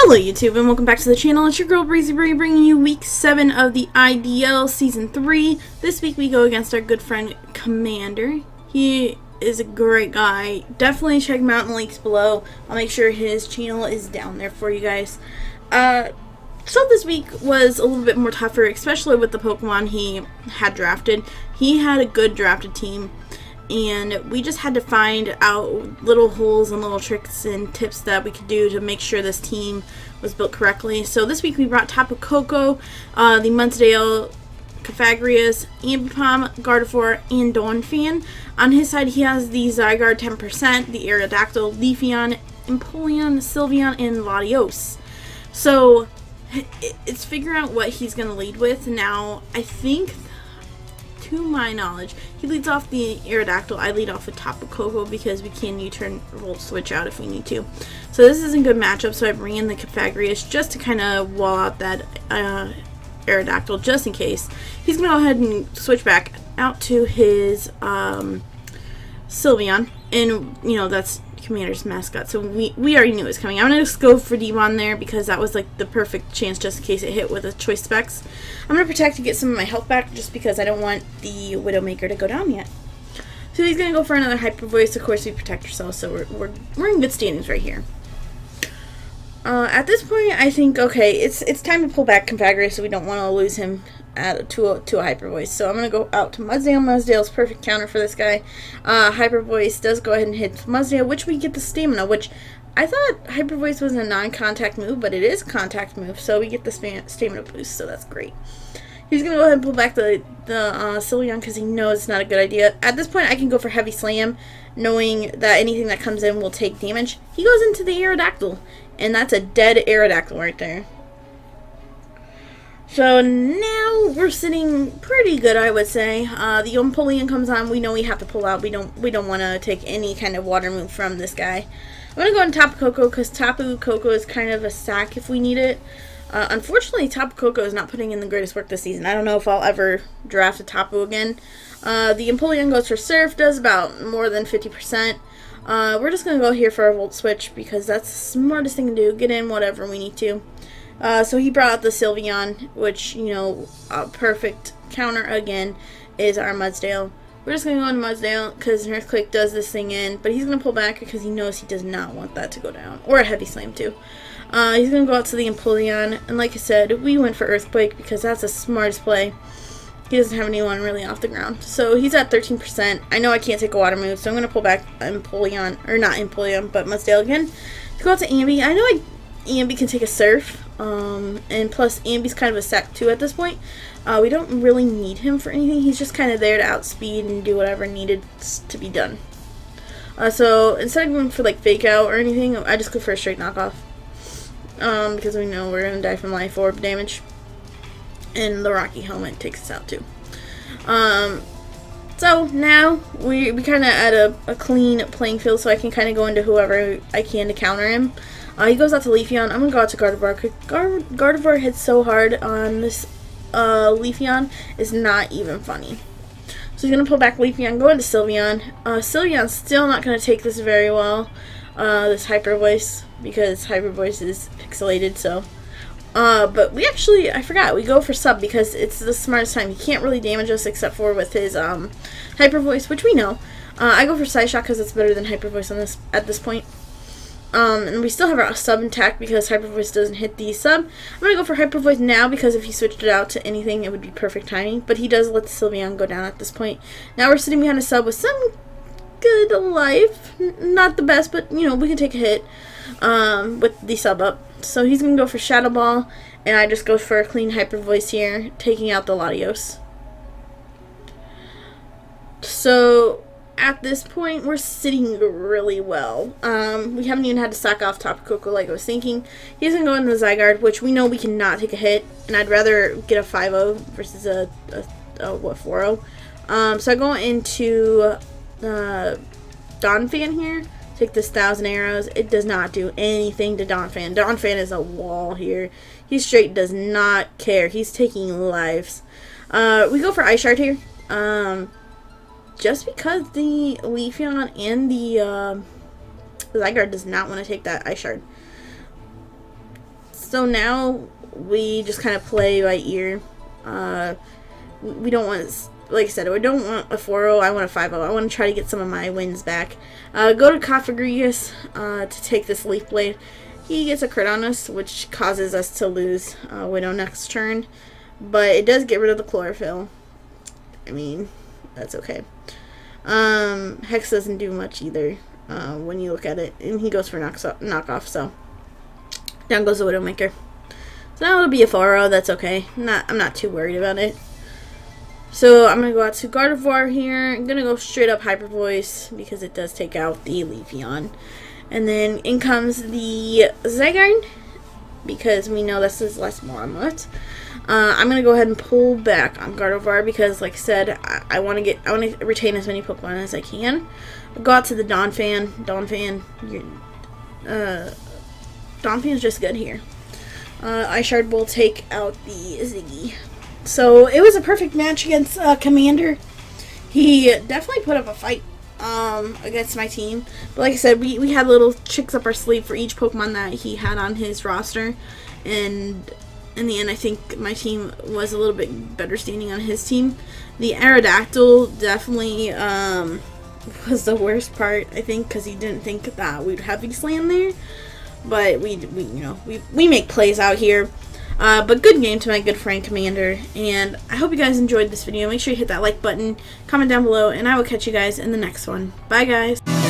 Hello YouTube and welcome back to the channel. It's your girl Breezy bringing you week 7 of the IDL season 3. This week we go against our good friend Commander. He is a great guy. Definitely check him out in the links below. I'll make sure his channel is down there for you guys. So this week was a little bit more tougher, especially with the Pokemon he had drafted. He had a good drafted team, and we just had to find out little holes and little tricks and tips that we could do to make sure this team was built correctly. So this week we brought Tapu Koko, the Munsdale, Cofagrius, Ambipom, Gardevoir, and Donphan. On his side he has the Zygarde 10%, the Aerodactyl, Leafeon, Empoleon, Sylveon, and Latios. So it's figuring out what he's going to lead with. Now, I think, to my knowledge, he leads off the Aerodactyl. I lead off with Tapu Koko because we can U-turn Volt Switch out if we need to. So this isn't a good matchup, so I bring in the Cofagrius just to kind of wall out that Aerodactyl just in case. He's going to go ahead and switch back out to his Sylveon, and you know, that's Commander's mascot, so we already knew it was coming. I'm going to just go for Devon there because that was like the perfect chance just in case it hit with a choice specs. I'm going to protect to get some of my health back just because I don't want the Widowmaker to go down yet. So he's going to go for another Hyper Voice. Of course we protect ourselves, so we're in good standings right here. At this point I think, okay, it's time to pull back Cofagrius, so we don't want to lose him to a Hyper Voice. So I'm going to go out to Munsdale. Munsdale's perfect counter for this guy. Hyper Voice does go ahead and hit Munsdale, which we get the Stamina, which I thought Hyper Voice was a non-contact move, but it is a contact move, so we get the Stamina boost, so that's great. He's going to go ahead and pull back the Sylveon because he knows it's not a good idea. At this point I can go for Heavy Slam, knowing that anything that comes in will take damage. He goes into the Aerodactyl, and that's a dead Aerodactyl right there. So now we're sitting pretty good, I would say. The Empoleon comes on. We know we have to pull out. We don't want to take any kind of water move from this guy. I'm gonna go on Tapu Koko because Tapu Koko is kind of a sack if we need it. Unfortunately, Tapu Koko is not putting in the greatest work this season. I don't know if I'll ever draft a Tapu again. The Empoleon goes for Surf, does about more than 50%. We're just gonna go here for a Volt Switch because that's the smartest thing to do. Get in whatever we need to. So he brought out the Sylveon, which, you know, a perfect counter again is our Munsdale. We're just going to go into Munsdale because an Earthquake does this thing in, but he's going to pull back because he knows he does not want that to go down. Or a Heavy Slam too. He's going to go out to the Empoleon, and like I said, we went for Earthquake because that's the smartest play. He doesn't have anyone really off the ground. So he's at 13%. I know I can't take a water move, so I'm going to pull back Empoleon, or not Empoleon, but Munsdale again. To go out to Ambi. I know Ambi can take a Surf, and plus Ambi's kind of a sack too at this point. We don't really need him for anything. He's just kind of there to outspeed and do whatever needed to be done. So instead of going for like Fake Out or anything, I just go for a straight knockoff. Because we know we're going to die from Life Orb damage. And the Rocky Helmet takes us out too. So now we kind of at a clean playing field, so I can kind of go into whoever I can to counter him. He goes out to Leafeon. I'm going to go out to Gardevoir because Gardevoir hits so hard on this Leafeon is not even funny. So he's going to pull back Leafeon, go into Sylveon. Sylveon's still not going to take this very well, this Hyper Voice, because Hyper Voice is pixelated, so. But we actually, I forgot, we go for Sub because it's the smartest time. He can't really damage us except for with his Hyper Voice, which we know. I go for Side Shot because it's better than Hyper Voice on at this point. And we still have our Sub intact because Hyper Voice doesn't hit the Sub. I'm going to go for Hyper Voice now because if he switched it out to anything, it would be perfect timing. But he does let the Sylveon go down at this point. Now we're sitting behind a Sub with some good life. Not the best, but, you know, we can take a hit with the Sub up. So he's going to go for Shadow Ball, and I just go for a clean Hyper Voice here, taking out the Latios. So at this point, we're sitting really well. We haven't even had to sack off Tapu Koko like I was thinking. He's going to go into the Zygarde, which we know we cannot take a hit, and I'd rather get a 5-0 versus a what, 4-0. So I go into Donphan here. Take this 1,000 arrows. It does not do anything to Donphan. Donphan is a wall here. He straight does not care. He's taking lives. We go for Ice Shard here. Just because the Leafeon and the Zygarde does not want to take that Ice Shard. So now we just kind of play by ear. We don't want, like I said, I don't want a 4-0, I want a 5-0. I want to try to get some of my wins back. Go to Cofagrigus to take this Leaf Blade. He gets a crit on us, which causes us to lose Widow next turn. But it does get rid of the Chlorophyll. I mean, that's okay. Hex doesn't do much either when you look at it. And he goes for knockoff, so down goes the Widowmaker. So now it'll be a 4-0, that's okay. I'm not too worried about it. So I'm going to go out to Gardevoir here. I'm going to go straight up Hyper Voice because it does take out the Leafeon. And then in comes the Zygarde because we know this is less Monmouth. I'm going to go ahead and pull back on Gardevoir because, like I said, I want to retain as many Pokemon as I can. I'll go out to the Donphan. Donphan's just good here. Ice Shard will take out the Ziggy. So it was a perfect match against Commander. He definitely put up a fight against my team. But like I said, we had little tricks up our sleeve for each Pokemon that he had on his roster. And in the end, I think my team was a little bit better standing on his team. The Aerodactyl definitely was the worst part, I think, because he didn't think that we'd have Eastland there. But we make plays out here. But good game to my good friend Commander, and I hope you guys enjoyed this video. Make sure you hit that like button, comment down below, and I will catch you guys in the next one. Bye guys!